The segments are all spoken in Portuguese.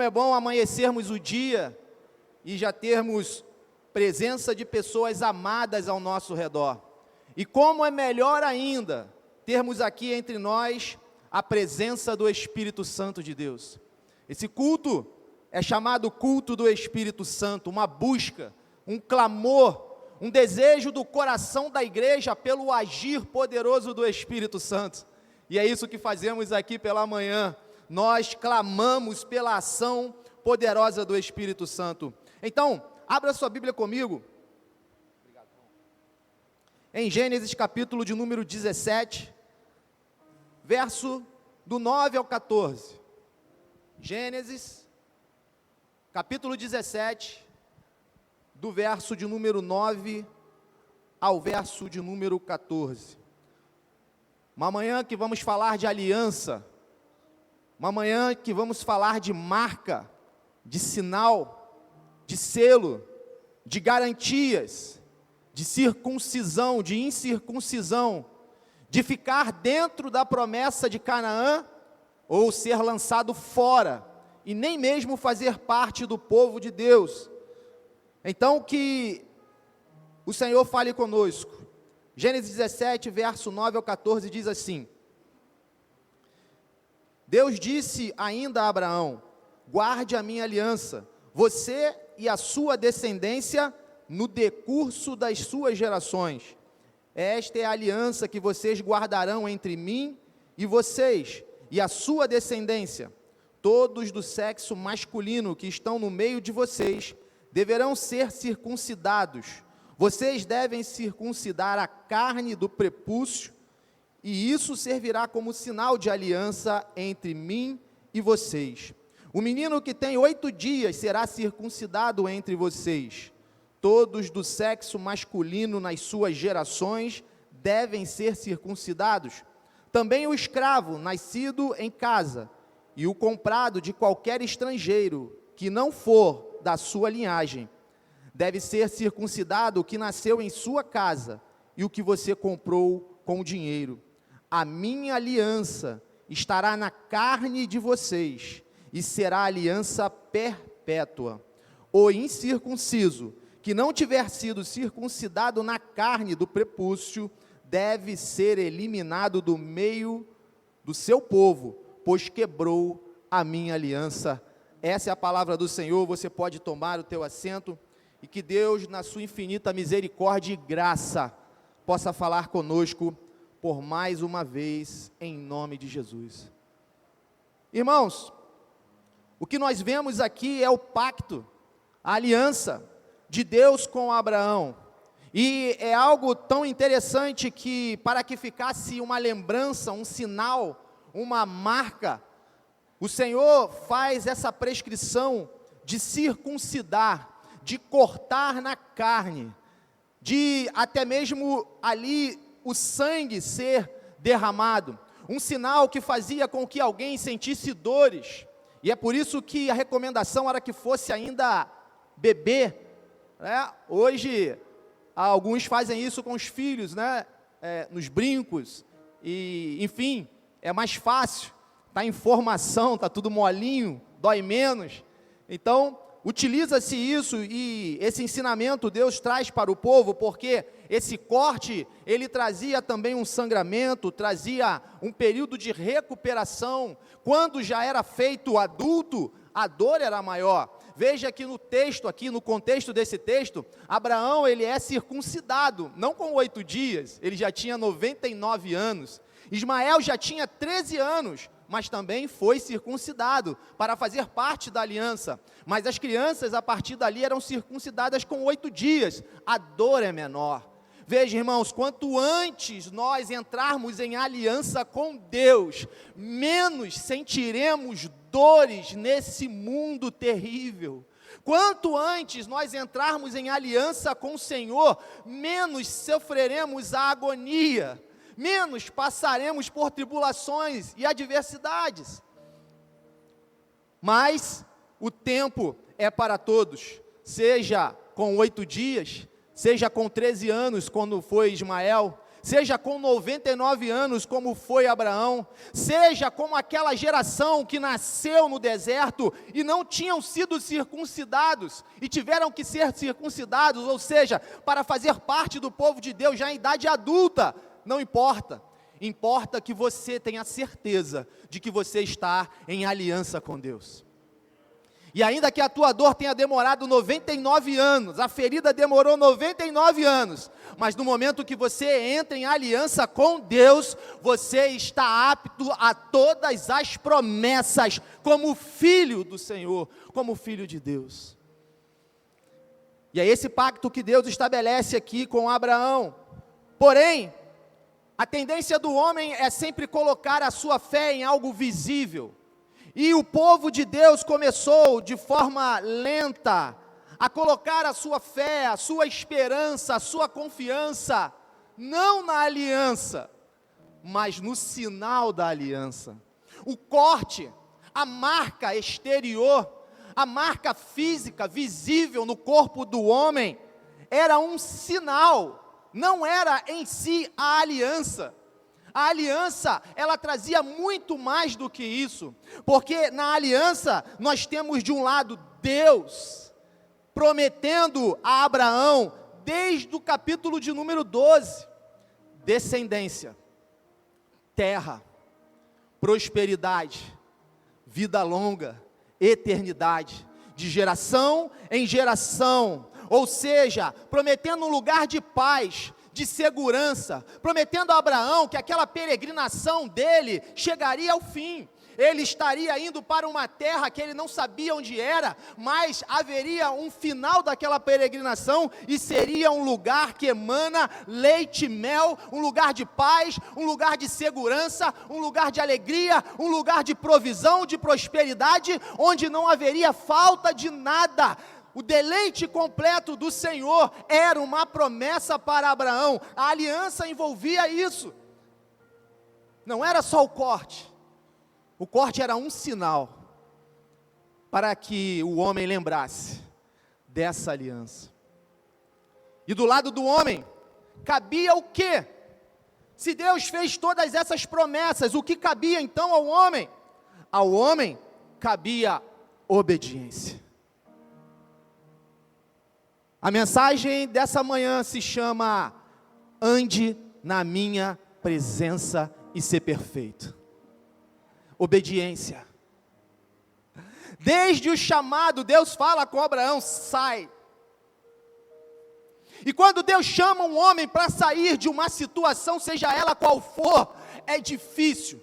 É bom amanhecermos o dia e já termos presença de pessoas amadas ao nosso redor. E como é melhor ainda termos aqui entre nós a presença do Espírito Santo de Deus. Esse culto é chamado culto do Espírito Santo, uma busca, um clamor, um desejo do coração da igreja pelo agir poderoso do Espírito Santo. E é isso que fazemos aqui pela manhã. Nós clamamos pela ação poderosa do Espírito Santo. Então, abra sua Bíblia comigo. Em Gênesis capítulo de número 17, verso do 9 ao 14. Gênesis, capítulo 17, do verso de número 9 ao verso de número 14. Uma manhã que vamos falar de aliança, uma manhã que vamos falar de marca, de sinal, de selo, de garantias, de circuncisão, de incircuncisão, de ficar dentro da promessa de Canaã, ou ser lançado fora, e nem mesmo fazer parte do povo de Deus. Então que o Senhor fale conosco. Gênesis 17, verso 9 ao 14, diz assim: Deus disse ainda a Abraão: guarde a minha aliança, você e a sua descendência no decurso das suas gerações. Esta é a aliança que vocês guardarão entre mim e vocês, e a sua descendência. Todos do sexo masculino que estão no meio de vocês deverão ser circuncidados. Vocês devem circuncidar a carne do prepúcio, e isso servirá como sinal de aliança entre mim e vocês. O menino que tem 8 dias será circuncidado entre vocês. Todos do sexo masculino nas suas gerações devem ser circuncidados. Também o escravo nascido em casa e o comprado de qualquer estrangeiro que não for da sua linhagem. Deve ser circuncidado o que nasceu em sua casa e o que você comprou com dinheiro. A minha aliança estará na carne de vocês e será aliança perpétua. O incircunciso, que não tiver sido circuncidado na carne do prepúcio, deve ser eliminado do meio do seu povo, pois quebrou a minha aliança. Essa é a palavra do Senhor. Você pode tomar o teu assento, e que Deus, na sua infinita misericórdia e graça, possa falar conosco por mais uma vez, em nome de Jesus. Irmãos, o que nós vemos aqui é o pacto, a aliança de Deus com Abraão, e é algo tão interessante que, para que ficasse uma lembrança, um sinal, uma marca, o Senhor faz essa prescrição de circuncidar, de cortar na carne, de até mesmo ali o sangue ser derramado, um sinal que fazia com que alguém sentisse dores, e é por isso que a recomendação era que fosse ainda bebê, né? Hoje, alguns fazem isso com os filhos, né? Nos brincos, e enfim, é mais fácil, está em formação, está tudo molinho, dói menos, então utiliza-se isso, e esse ensinamento Deus traz para o povo, porque esse corte, ele trazia também um sangramento, trazia um período de recuperação. Quando já era feito adulto, a dor era maior. Veja que no texto aqui, no contexto desse texto, Abraão, ele é circuncidado, não com 8 dias, ele já tinha 99 anos. Ismael já tinha 13 anos, mas também foi circuncidado, para fazer parte da aliança. Mas as crianças, a partir dali, eram circuncidadas com 8 dias, a dor é menor. Veja, irmãos, quanto antes nós entrarmos em aliança com Deus, menos sentiremos dores nesse mundo terrível. Quanto antes nós entrarmos em aliança com o Senhor, menos sofreremos a agonia, menos passaremos por tribulações e adversidades. Mas o tempo é para todos, seja com 8 dias, seja com 13 anos, quando foi Ismael, seja com 99 anos, como foi Abraão, seja como aquela geração que nasceu no deserto e não tinham sido circuncidados, e tiveram que ser circuncidados, ou seja, para fazer parte do povo de Deus já em idade adulta, não importa. Importa que você tenha certeza de que você está em aliança com Deus. E ainda que a tua dor tenha demorado 99 anos, a ferida demorou 99 anos, mas no momento que você entra em aliança com Deus, você está apto a todas as promessas, como filho do Senhor, como filho de Deus. E é esse pacto que Deus estabelece aqui com Abraão. Porém, a tendência do homem é sempre colocar a sua fé em algo visível. E o povo de Deus começou de forma lenta a colocar a sua fé, a sua esperança, a sua confiança, não na aliança, mas no sinal da aliança. O corte, a marca exterior, a marca física visível no corpo do homem, era um sinal, não era em si a aliança. A aliança, ela trazia muito mais do que isso, porque na aliança nós temos de um lado Deus prometendo a Abraão, desde o capítulo de número 12, descendência, terra, prosperidade, vida longa, eternidade, de geração em geração, ou seja, prometendo um lugar de paz, de segurança, prometendo a Abraão que aquela peregrinação dele chegaria ao fim. Ele estaria indo para uma terra que ele não sabia onde era, mas haveria um final daquela peregrinação e seria um lugar que emana leite e mel, um lugar de paz, um lugar de segurança, um lugar de alegria, um lugar de provisão, de prosperidade, onde não haveria falta de nada. O deleite completo do Senhor era uma promessa para Abraão. A aliança envolvia isso. Não era só o corte. O corte era um sinal para que o homem lembrasse dessa aliança. E do lado do homem, cabia o quê? Se Deus fez todas essas promessas, o que cabia então ao homem? Ao homem cabia obediência. A mensagem dessa manhã se chama: ande na minha presença e ser perfeito. Obediência. Desde o chamado, Deus fala com Abraão: sai. E quando Deus chama um homem para sair de uma situação, seja ela qual for, é difícil,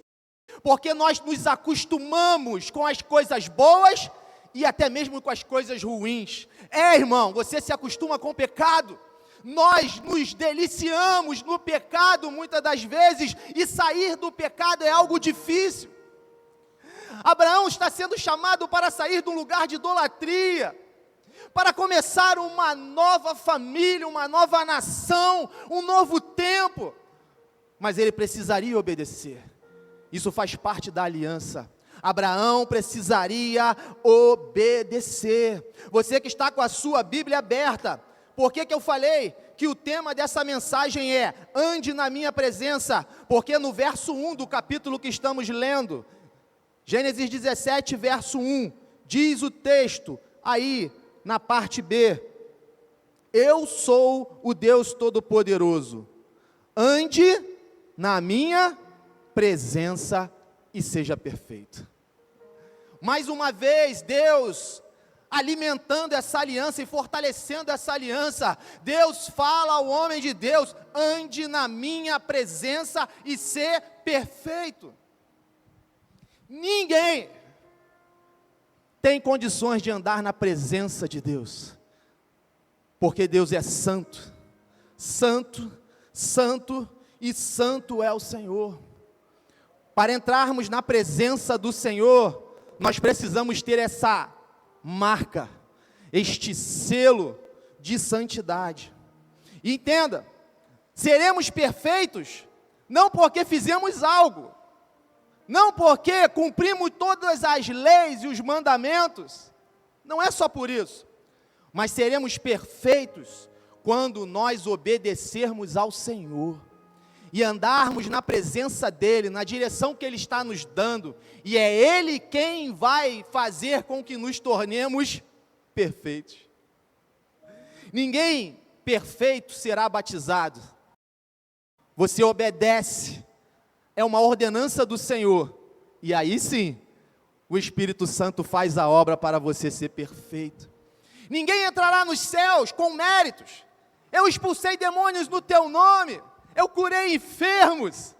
porque nós nos acostumamos com as coisas boas e até mesmo com as coisas ruins. Irmão, você se acostuma com o pecado. Nós nos deliciamos no pecado muitas das vezes, e sair do pecado é algo difícil. Abraão está sendo chamado para sair de um lugar de idolatria, para começar uma nova família, uma nova nação, um novo tempo. Mas ele precisaria obedecer. Isso faz parte da aliança. Abraão precisaria obedecer. Você que está com a sua Bíblia aberta, por que eu falei que o tema dessa mensagem é: ande na minha presença? Porque no verso 1 do capítulo que estamos lendo, Gênesis 17, verso 1, diz o texto, aí na parte B: eu sou o Deus Todo-Poderoso, ande na minha presença e seja perfeito. Mais uma vez, Deus alimentando essa aliança e fortalecendo essa aliança, Deus fala ao homem de Deus: ande na minha presença e ser perfeito. Ninguém tem condições de andar na presença de Deus, porque Deus é santo, santo, santo e santo é o Senhor. Para entrarmos na presença do Senhor, nós precisamos ter essa marca, este selo de santidade. E entenda, seremos perfeitos não porque fizemos algo, não porque cumprimos todas as leis e os mandamentos, não é só por isso, mas seremos perfeitos quando nós obedecermos ao Senhor. e andarmos na presença dEle, na direção que Ele está nos dando, e é Ele quem vai fazer com que nos tornemos perfeitos. Ninguém perfeito será batizado. Você obedece, é uma ordenança do Senhor, e aí sim, o Espírito Santo faz a obra para você ser perfeito. Ninguém entrará nos céus com méritos. Eu expulsei demônios no teu nome, eu curei enfermos.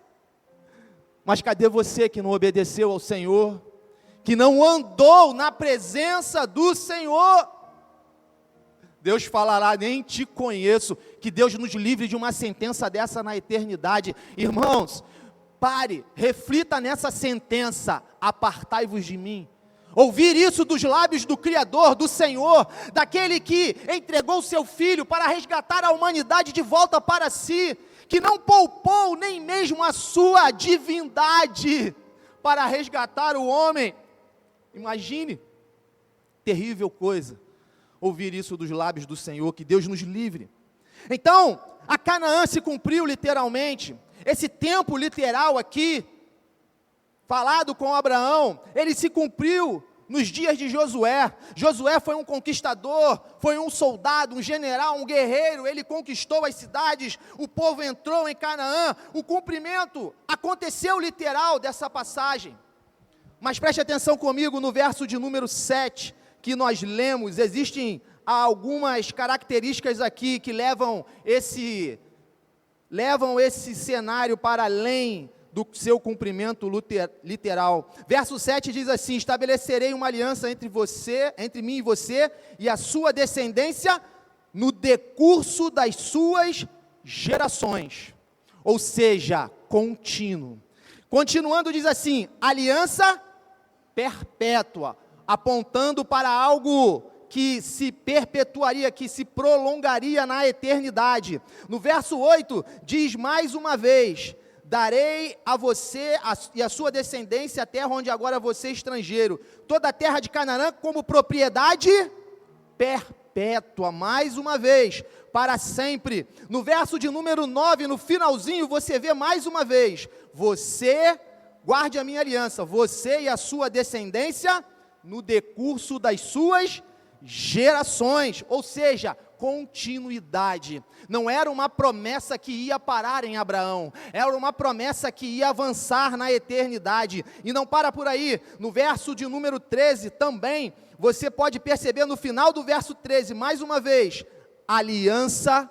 Mas cadê você que não obedeceu ao Senhor, que não andou na presença do Senhor? Deus falará, nem te conheço. Que Deus nos livre de uma sentença dessa na eternidade. Irmãos, pare, reflita nessa sentença, apartai-vos de mim. Ouvir isso dos lábios do Criador, do Senhor, daquele que entregou seu Filho para resgatar a humanidade de volta para si, que não poupou nem mesmo a sua divindade para resgatar o homem. Imagine, terrível coisa, ouvir isso dos lábios do Senhor, que Deus nos livre. Então, a Canaã se cumpriu literalmente, esse tempo literal aqui, falado com Abraão, ele se cumpriu nos dias de Josué. Josué foi um conquistador, foi um soldado, um general, um guerreiro, ele conquistou as cidades, o povo entrou em Canaã, o cumprimento aconteceu literal dessa passagem. Mas preste atenção comigo no verso de número 7, que nós lemos, existem algumas características aqui que levam esse cenário para além do seu cumprimento literal. Verso 7 diz assim: estabelecerei uma aliança entre mim e você, e a sua descendência, no decurso das suas gerações. Ou seja, contínuo. Continuando diz assim, aliança perpétua, apontando para algo que se perpetuaria, que se prolongaria na eternidade. No verso 8, diz mais uma vez, darei a você e a sua descendência a terra onde agora você é estrangeiro, toda a terra de Canaã como propriedade perpétua, mais uma vez, para sempre. No verso de número 9, no finalzinho, você vê mais uma vez, você, guarde a minha aliança, você e a sua descendência, no decurso das suas gerações, ou seja, continuidade. Não era uma promessa que ia parar em Abraão, era uma promessa que ia avançar na eternidade, e não para por aí. No verso de número 13 também, você pode perceber no final do verso 13, mais uma vez, aliança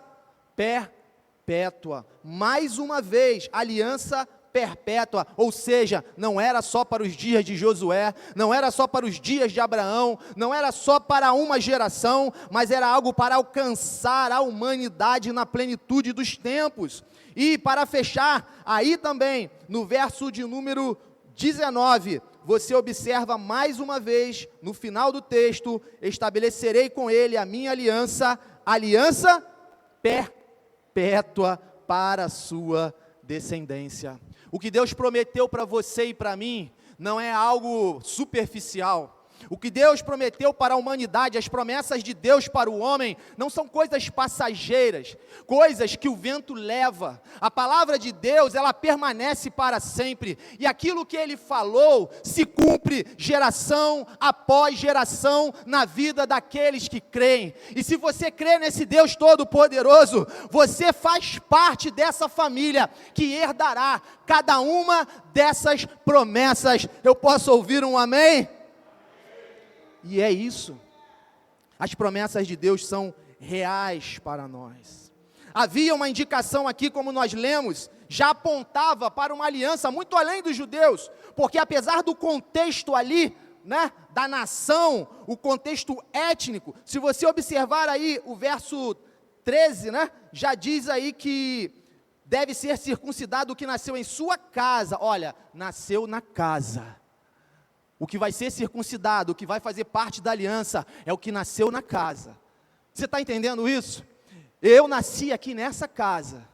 perpétua, mais uma vez, aliança perpétua, ou seja, não era só para os dias de Josué, não era só para os dias de Abraão, não era só para uma geração, mas era algo para alcançar a humanidade na plenitude dos tempos. E para fechar, aí também, no verso de número 19, você observa mais uma vez, no final do texto, estabelecerei com ele a minha aliança, aliança perpétua para a sua descendência. O que Deus prometeu para você e para mim não é algo superficial. O que Deus prometeu para a humanidade, as promessas de Deus para o homem, não são coisas passageiras, coisas que o vento leva. A palavra de Deus, ela permanece para sempre, e aquilo que Ele falou, se cumpre geração após geração, na vida daqueles que creem. E se você crê nesse Deus Todo-Poderoso, você faz parte dessa família, que herdará cada uma dessas promessas. Eu posso ouvir um amém? E é isso, as promessas de Deus são reais para nós. Havia uma indicação aqui, como nós lemos, já apontava para uma aliança muito além dos judeus, porque apesar do contexto ali, né, da nação, o contexto étnico, se você observar aí o verso 13, né, já diz aí que deve ser circuncidado o que nasceu em sua casa. Olha, nasceu na casa. O que vai ser circuncidado, o que vai fazer parte da aliança, é o que nasceu na casa. Você está entendendo isso? Eu nasci aqui nessa casa.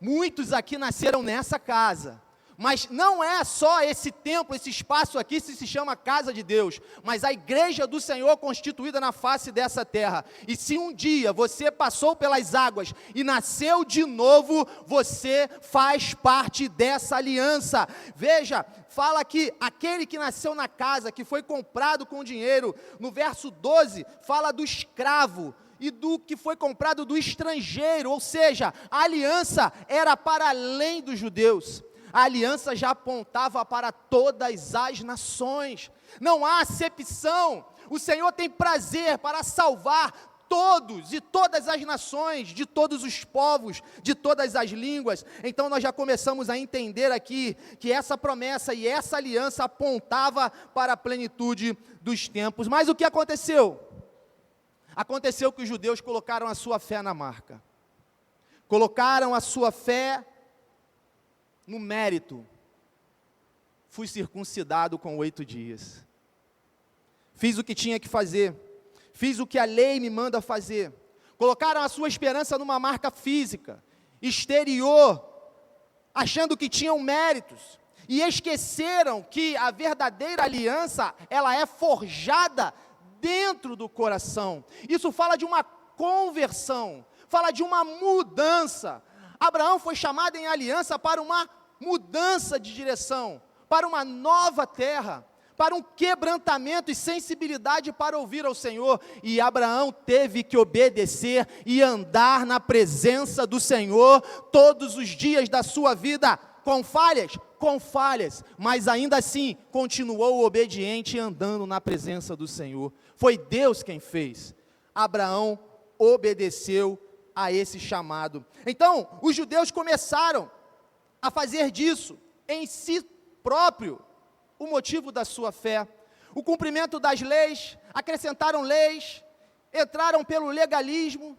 Muitos aqui nasceram nessa casa. Mas não é só esse templo, esse espaço aqui se chama casa de Deus, mas a igreja do Senhor constituída na face dessa terra. E se um dia você passou pelas águas e nasceu de novo, você faz parte dessa aliança. Veja, fala que aquele que nasceu na casa, que foi comprado com dinheiro, no verso 12, fala do escravo e do que foi comprado do estrangeiro, ou seja, a aliança era para além dos judeus. A aliança já apontava para todas as nações. Não há acepção. O Senhor tem prazer para salvar todos e todas as nações, de todos os povos, de todas as línguas. Então nós já começamos a entender aqui que essa promessa e essa aliança apontava para a plenitude dos tempos. Mas o que aconteceu? Aconteceu que os judeus colocaram a sua fé na marca. Colocaram a sua fé no mérito. Fui circuncidado com 8 dias. Fiz o que tinha que fazer. Fiz o que a lei me manda fazer. Colocaram a sua esperança numa marca física, exterior, achando que tinham méritos. E esqueceram que a verdadeira aliança, ela é forjada dentro do coração. Isso fala de uma conversão, fala de uma mudança. Abraão foi chamado em aliança para uma mudança de direção, para uma nova terra, para um quebrantamento e sensibilidade para ouvir ao Senhor. E Abraão teve que obedecer e andar na presença do Senhor todos os dias da sua vida, com falhas, mas ainda assim continuou obediente e andando na presença do Senhor. Foi Deus quem fez. Abraão obedeceu a esse chamado. Então, os judeus começaram a fazer disso em si próprio o motivo da sua fé. O cumprimento das leis, acrescentaram leis, entraram pelo legalismo,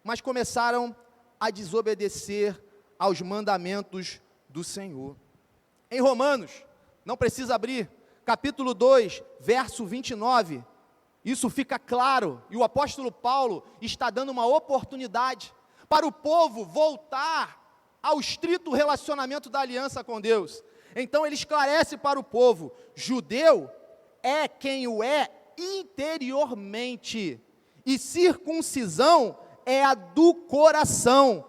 mas começaram a desobedecer aos mandamentos do Senhor. Em Romanos, não precisa abrir, capítulo 2, verso 29, isso fica claro, e o apóstolo Paulo está dando uma oportunidade para o povo voltar ao estrito relacionamento da aliança com Deus. Então ele esclarece para o povo: judeu é quem o é interiormente, e circuncisão é a do coração,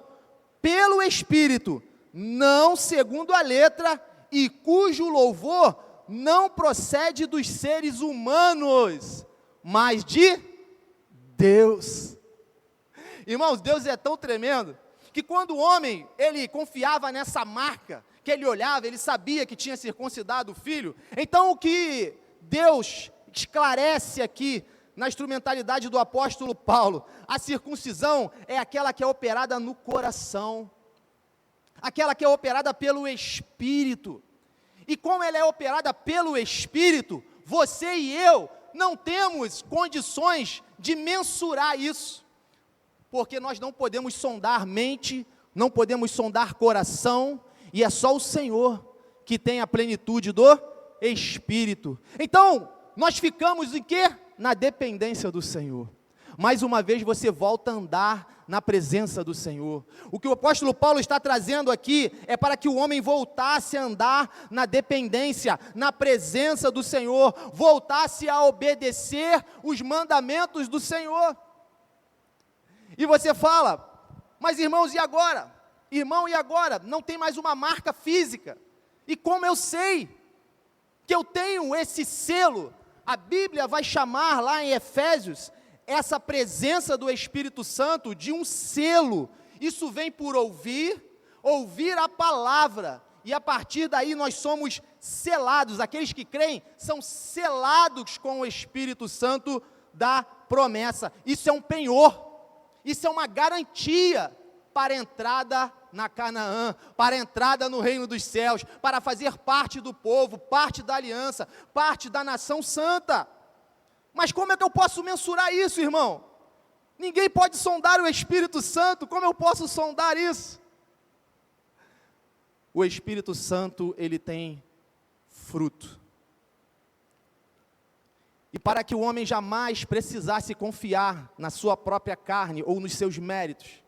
pelo Espírito, não segundo a letra, e cujo louvor não procede dos seres humanos, mas de Deus. Irmãos, Deus é tão tremendo, que quando o homem, ele confiava nessa marca, que ele olhava, ele sabia que tinha circuncidado o filho. Então o que Deus esclarece aqui, na instrumentalidade do apóstolo Paulo, a circuncisão é aquela que é operada no coração, aquela que é operada pelo Espírito. E como ela é operada pelo Espírito, você e eu não temos condições de mensurar isso, porque nós não podemos sondar mente, não podemos sondar coração, e é só o Senhor que tem a plenitude do Espírito. Então, nós ficamos em quê? Na dependência do Senhor. Mais uma vez você volta a andar na presença do Senhor. O que o apóstolo Paulo está trazendo aqui é para que o homem voltasse a andar na dependência, na presença do Senhor, voltasse a obedecer os mandamentos do Senhor. E você fala: mas irmãos, e agora? Irmão, e agora? Não tem mais uma marca física. E como eu sei que eu tenho esse selo? A Bíblia vai chamar lá em Efésios essa presença do Espírito Santo de um selo. Isso vem por ouvir a palavra, e a partir daí nós somos selados. Aqueles que creem são selados com o Espírito Santo da promessa. Isso é um penhor, isso é uma garantia para a entrada na Canaã, para a entrada no reino dos céus, para fazer parte do povo, parte da aliança, parte da nação santa. Mas como é que eu posso mensurar isso, irmão? Ninguém pode sondar o Espírito Santo. Como eu posso sondar isso? O Espírito Santo, ele tem fruto. E para que o homem jamais precisasse confiar na sua própria carne ou nos seus méritos,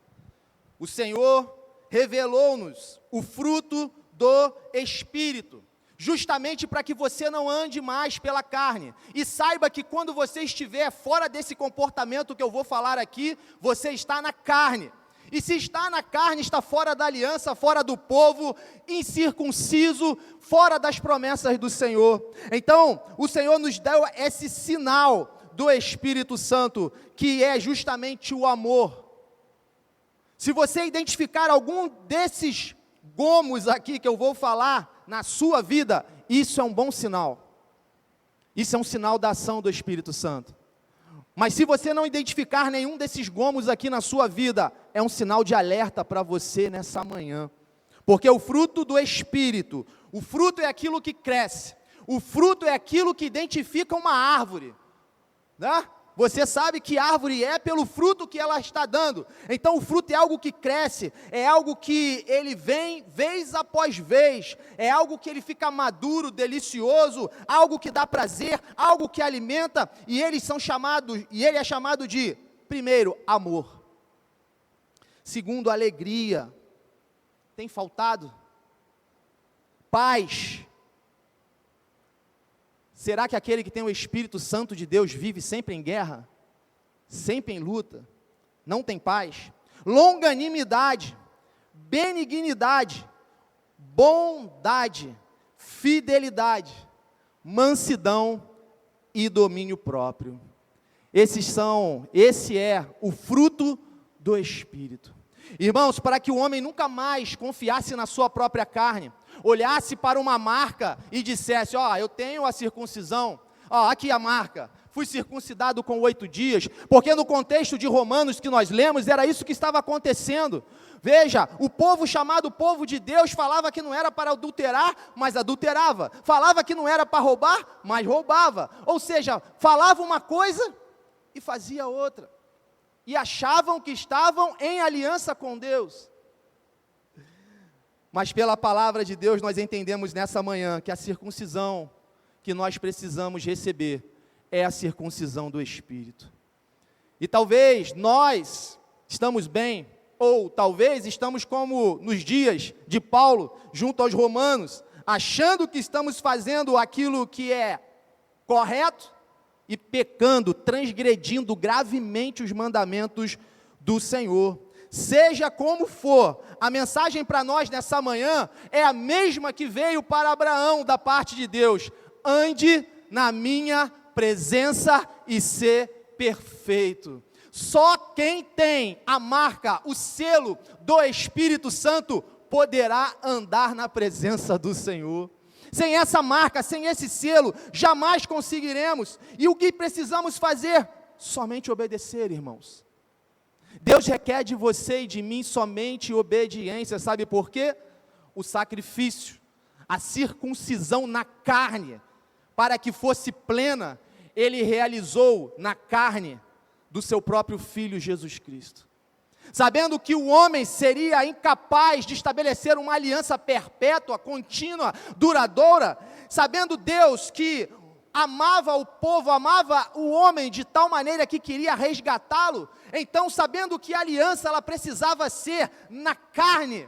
o Senhor revelou-nos o fruto do Espírito, justamente para que você não ande mais pela carne, e saiba que quando você estiver fora desse comportamento que eu vou falar aqui, você está na carne, e se está na carne, está fora da aliança, fora do povo, incircunciso, fora das promessas do Senhor. Então, o Senhor nos deu esse sinal do Espírito Santo, que é justamente o amor. Se você identificar algum desses gomos aqui que eu vou falar na sua vida, isso é um bom sinal. Isso é um sinal da ação do Espírito Santo. Mas se você não identificar nenhum desses gomos aqui na sua vida, é um sinal de alerta para você nessa manhã. Porque o fruto do Espírito, o fruto é aquilo que cresce, o fruto é aquilo que identifica uma árvore, né? Você sabe que árvore é pelo fruto que ela está dando. Então o fruto é algo que cresce, é algo que ele vem vez após vez, é algo que ele fica maduro, delicioso, algo que dá prazer, algo que alimenta, e ele é chamado de, primeiro, amor. Segundo, alegria. Tem faltado? Paz. Será que aquele que tem o Espírito Santo de Deus vive sempre em guerra? Sempre em luta? Não tem paz? Longanimidade, benignidade, bondade, fidelidade, mansidão e domínio próprio. Esse é o fruto do Espírito. Irmãos, para que o homem nunca mais confiasse na sua própria carne, olhasse para uma marca e dissesse, eu tenho a circuncisão, aqui a marca, fui circuncidado com 8 dias, porque no contexto de Romanos que nós lemos, era isso que estava acontecendo. Veja, o povo chamado povo de Deus falava que não era para adulterar, mas adulterava, falava que não era para roubar, mas roubava, ou seja, falava uma coisa e fazia outra, e achavam que estavam em aliança com Deus. Mas pela palavra de Deus nós entendemos nessa manhã que a circuncisão que nós precisamos receber é a circuncisão do Espírito. E talvez nós estamos bem, ou talvez estamos como nos dias de Paulo, junto aos romanos, achando que estamos fazendo aquilo que é correto, e pecando, transgredindo gravemente os mandamentos do Senhor. Seja como for, a mensagem para nós nessa manhã é a mesma que veio para Abraão da parte de Deus: ande na minha presença e ser perfeito. Só quem tem a marca, o selo do Espírito Santo, poderá andar na presença do Senhor. Sem essa marca, sem esse selo, jamais conseguiremos. E o que precisamos fazer? Somente obedecer, irmãos. Deus requer de você e de mim somente obediência. Sabe por quê? O sacrifício, a circuncisão na carne, para que fosse plena, Ele realizou na carne do seu próprio Filho Jesus Cristo. Sabendo que o homem seria incapaz de estabelecer uma aliança perpétua, contínua, duradoura, sabendo Deus que amava o povo, amava o homem de tal maneira que queria resgatá-lo, então sabendo que a aliança ela precisava ser na carne,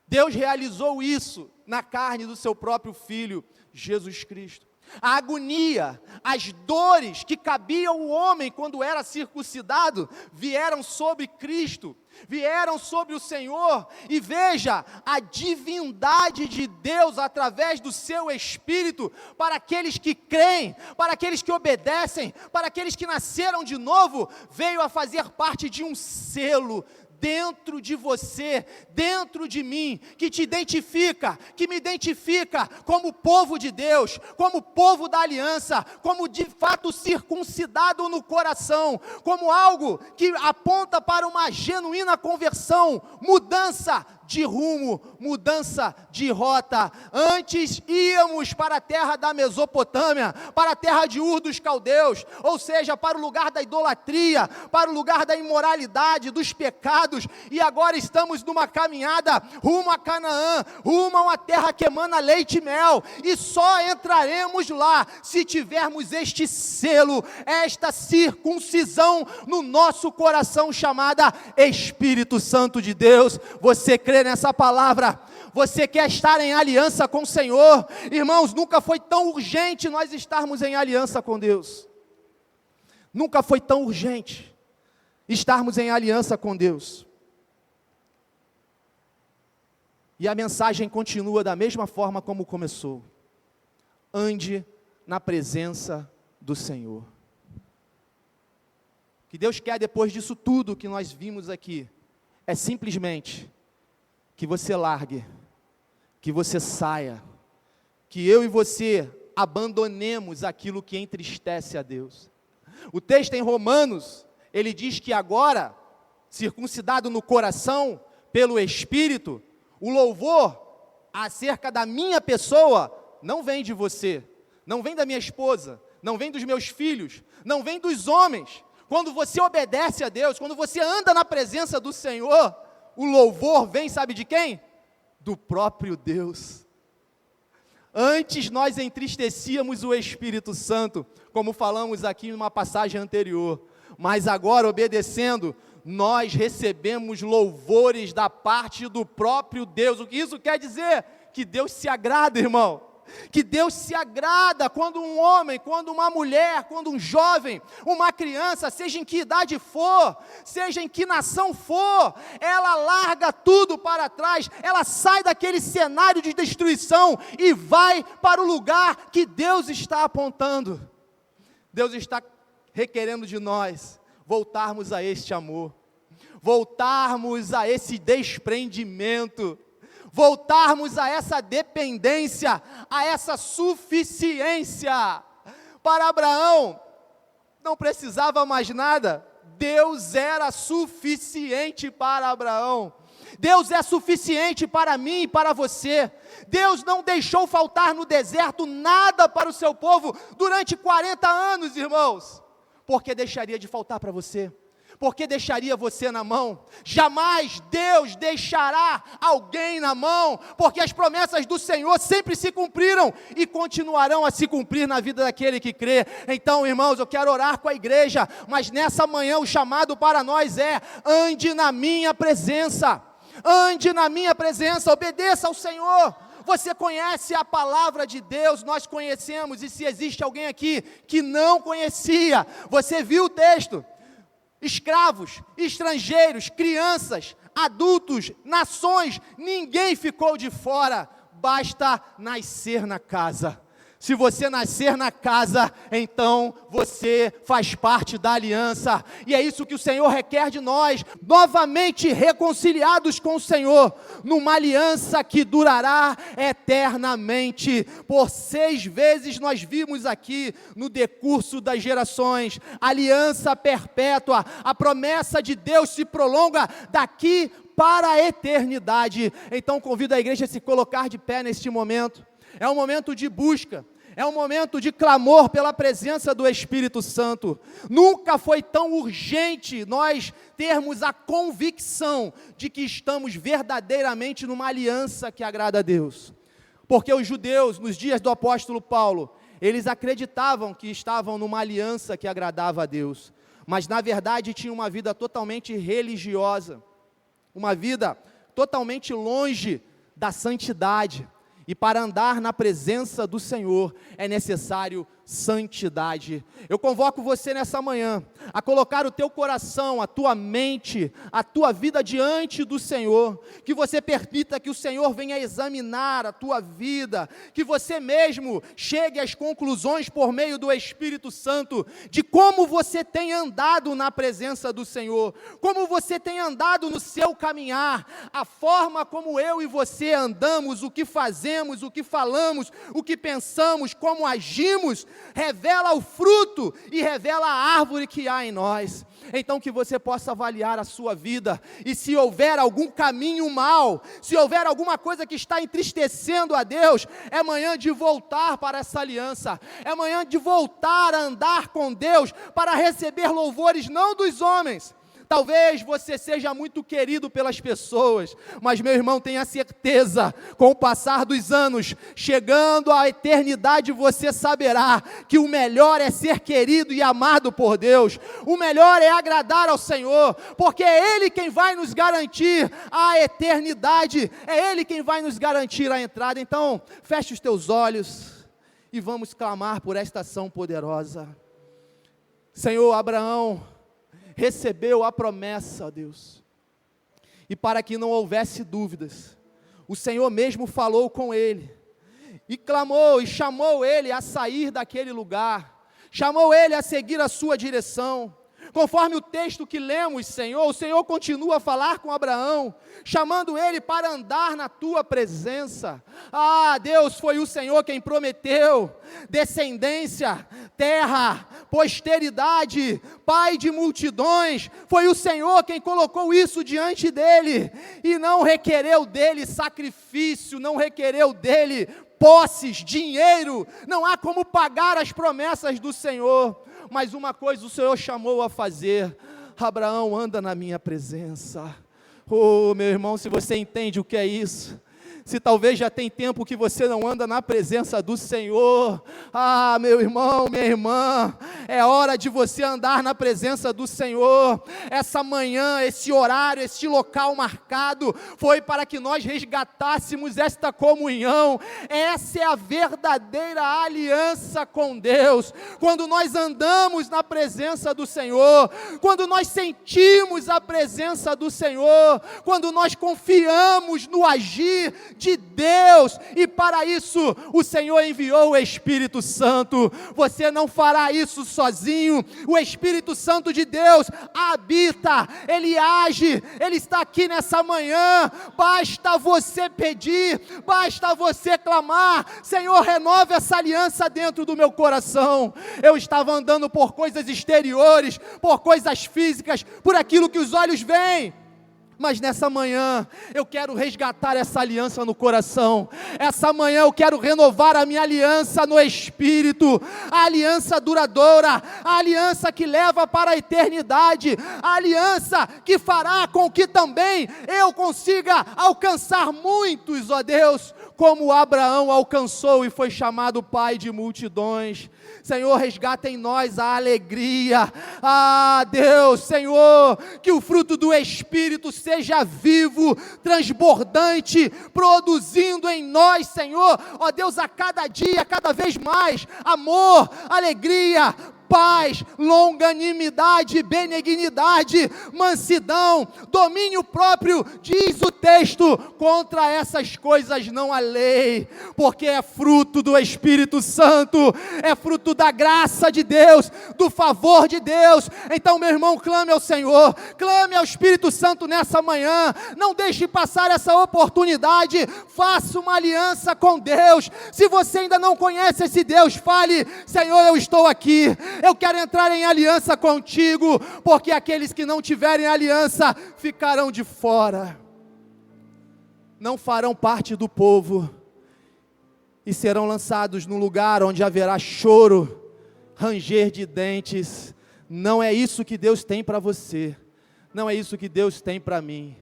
Deus realizou isso na carne do seu próprio Filho, Jesus Cristo. A agonia, as dores que cabiam ao homem quando era circuncidado, vieram sobre Cristo, vieram sobre o Senhor, e veja, a divindade de Deus através do seu Espírito, para aqueles que creem, para aqueles que obedecem, para aqueles que nasceram de novo, veio a fazer parte de um selo, dentro de você, dentro de mim, que te identifica, que me identifica como povo de Deus, como povo da aliança, como de fato circuncidado no coração, como algo que aponta para uma genuína conversão, mudança de rumo, mudança de rota. Antes íamos para a terra da Mesopotâmia, para a terra de Ur dos Caldeus, ou seja, para o lugar da idolatria, para o lugar da imoralidade, dos pecados, e agora estamos numa caminhada rumo a Canaã, rumo a uma terra que emana leite e mel, e só entraremos lá se tivermos este selo, esta circuncisão no nosso coração chamada Espírito Santo de Deus. Você crê nessa palavra? você quer estar em aliança com o Senhor. Irmãos, nunca foi tão urgente nós estarmos em aliança com Deus. Nunca foi tão urgente estarmos em aliança com Deus. E a mensagem continua da mesma forma como começou. Ande na presença do Senhor. O que Deus quer depois disso tudo que nós vimos aqui, é simplesmente que você largue, que você saia, que eu e você abandonemos aquilo que entristece a Deus. O texto em Romanos, ele diz que agora, circuncidado no coração, pelo Espírito, o louvor acerca da minha pessoa, não vem de você, não vem da minha esposa, não vem dos meus filhos, não vem dos homens. Quando você obedece a Deus, quando você anda na presença do Senhor, o louvor vem, sabe de quem? Do próprio Deus. Antes nós entristecíamos o Espírito Santo, como falamos aqui numa passagem anterior, mas agora, obedecendo, nós recebemos louvores da parte do próprio Deus. O que isso quer dizer? Que Deus se agrada, irmão. Que Deus se agrada quando um homem, quando uma mulher, quando um jovem, uma criança, seja em que idade for, seja em que nação for, ela larga tudo para trás, ela sai daquele cenário de destruição e vai para o lugar que Deus está apontando. Deus está requerendo de nós voltarmos a este amor, voltarmos a esse desprendimento, voltarmos a essa dependência, a essa suficiência. Para Abraão, não precisava mais nada, Deus era suficiente para Abraão. Deus é suficiente para mim e para você. Deus não deixou faltar no deserto nada para o seu povo durante 40 anos, irmãos. Por que deixaria de faltar para você? Por que deixaria você na mão? Jamais Deus deixará alguém na mão, porque as promessas do Senhor sempre se cumpriram e continuarão a se cumprir na vida daquele que crê. Então, irmãos, eu quero orar com a igreja, mas nessa manhã o chamado para nós é: ande na minha presença, ande na minha presença, obedeça ao Senhor. Você conhece a palavra de Deus, nós conhecemos, e se existe alguém aqui que não conhecia, você viu o texto. Escravos, estrangeiros, crianças, adultos, nações, ninguém ficou de fora, basta nascer na casa. Se você nascer na casa, então você faz parte da aliança, e é isso que o Senhor requer de nós, novamente reconciliados com o Senhor, numa aliança que durará eternamente. Por 6 vezes nós vimos aqui, no decurso das gerações, aliança perpétua, a promessa de Deus se prolonga daqui para a eternidade. Então convido a igreja a se colocar de pé neste momento. É um momento de busca, é um momento de clamor pela presença do Espírito Santo. Nunca foi tão urgente nós termos a convicção de que estamos verdadeiramente numa aliança que agrada a Deus. Porque os judeus, nos dias do apóstolo Paulo, eles acreditavam que estavam numa aliança que agradava a Deus, mas na verdade tinham uma vida totalmente religiosa, uma vida totalmente longe da santidade. E para andar na presença do Senhor é necessário santidade. Eu convoco você nessa manhã a colocar o teu coração, a tua mente, a tua vida diante do Senhor, que você permita que o Senhor venha examinar a tua vida, que você mesmo chegue às conclusões por meio do Espírito Santo, de como você tem andado na presença do Senhor, como você tem andado no seu caminhar, a forma como eu e você andamos, o que fazemos, o que falamos, o que pensamos, como agimos, revela o fruto e revela a árvore que há em nós. Então que você possa avaliar a sua vida, e se houver algum caminho mau, se houver alguma coisa que está entristecendo a Deus, é manhã de voltar para essa aliança, é manhã de voltar a andar com Deus, para receber louvores não dos homens, Talvez você seja muito querido pelas pessoas, mas meu irmão, tenha certeza, com o passar dos anos, chegando à eternidade, você saberá que o melhor é ser querido e amado por Deus, o melhor é agradar ao Senhor, porque é Ele quem vai nos garantir a eternidade, é Ele quem vai nos garantir a entrada. Então, feche os teus olhos e vamos clamar por esta ação poderosa. Senhor, Abraão recebeu a promessa, ó Deus, e para que não houvesse dúvidas, o Senhor mesmo falou com ele, e clamou, e chamou ele a sair daquele lugar, chamou ele a seguir a sua direção. Conforme o texto que lemos, Senhor, o Senhor continua a falar com Abraão, chamando ele para andar na tua presença. Ah, Deus, foi o Senhor quem prometeu descendência, terra, posteridade, pai de multidões. Foi o Senhor quem colocou isso diante dele, e não requereu dele sacrifício, não requereu dele posses, dinheiro. Não há como pagar as promessas do Senhor. Mas uma coisa o Senhor chamou a fazer: Abraão, anda na minha presença. Oh, meu irmão, se você entende o que é isso, se talvez já tem tempo que você não anda na presença do Senhor, ah, meu irmão, minha irmã, é hora de você andar na presença do Senhor. Essa manhã, esse horário, esse local marcado, foi para que nós resgatássemos esta comunhão. Essa é a verdadeira aliança com Deus, quando nós andamos na presença do Senhor, quando nós sentimos a presença do Senhor, quando nós confiamos no agir de Deus, e para isso o Senhor enviou o Espírito Santo. Você não fará isso sozinho. O Espírito Santo de Deus habita, Ele age, Ele está aqui nessa manhã. Basta você pedir, basta você clamar: Senhor, renova essa aliança dentro do meu coração. Eu estava andando por coisas exteriores, por coisas físicas, por aquilo que os olhos veem, mas nessa manhã eu quero resgatar essa aliança no coração. Essa manhã eu quero renovar a minha aliança no Espírito, a aliança duradoura, a aliança que leva para a eternidade, a aliança que fará com que também eu consiga alcançar muitos, ó Deus, como Abraão alcançou e foi chamado pai de multidões. Senhor, resgata em nós a alegria. Ah, Deus, Senhor, que o fruto do Espírito seja vivo, transbordante, produzindo em nós, Senhor, ó Deus, a cada dia, cada vez mais, amor, alegria, paz, longanimidade, benignidade, mansidão, domínio próprio. Diz o texto: contra essas coisas não há lei, porque é fruto do Espírito Santo, é fruto da graça de Deus, do favor de Deus. Então, meu irmão, clame ao Senhor, clame ao Espírito Santo nessa manhã, não deixe passar essa oportunidade, faça uma aliança com Deus. Se você ainda não conhece esse Deus, fale: Senhor, eu estou aqui, eu quero entrar em aliança contigo, porque aqueles que não tiverem aliança ficarão de fora, não farão parte do povo, e serão lançados num lugar onde haverá choro, ranger de dentes. Não é isso que Deus tem para você, não é isso que Deus tem para mim.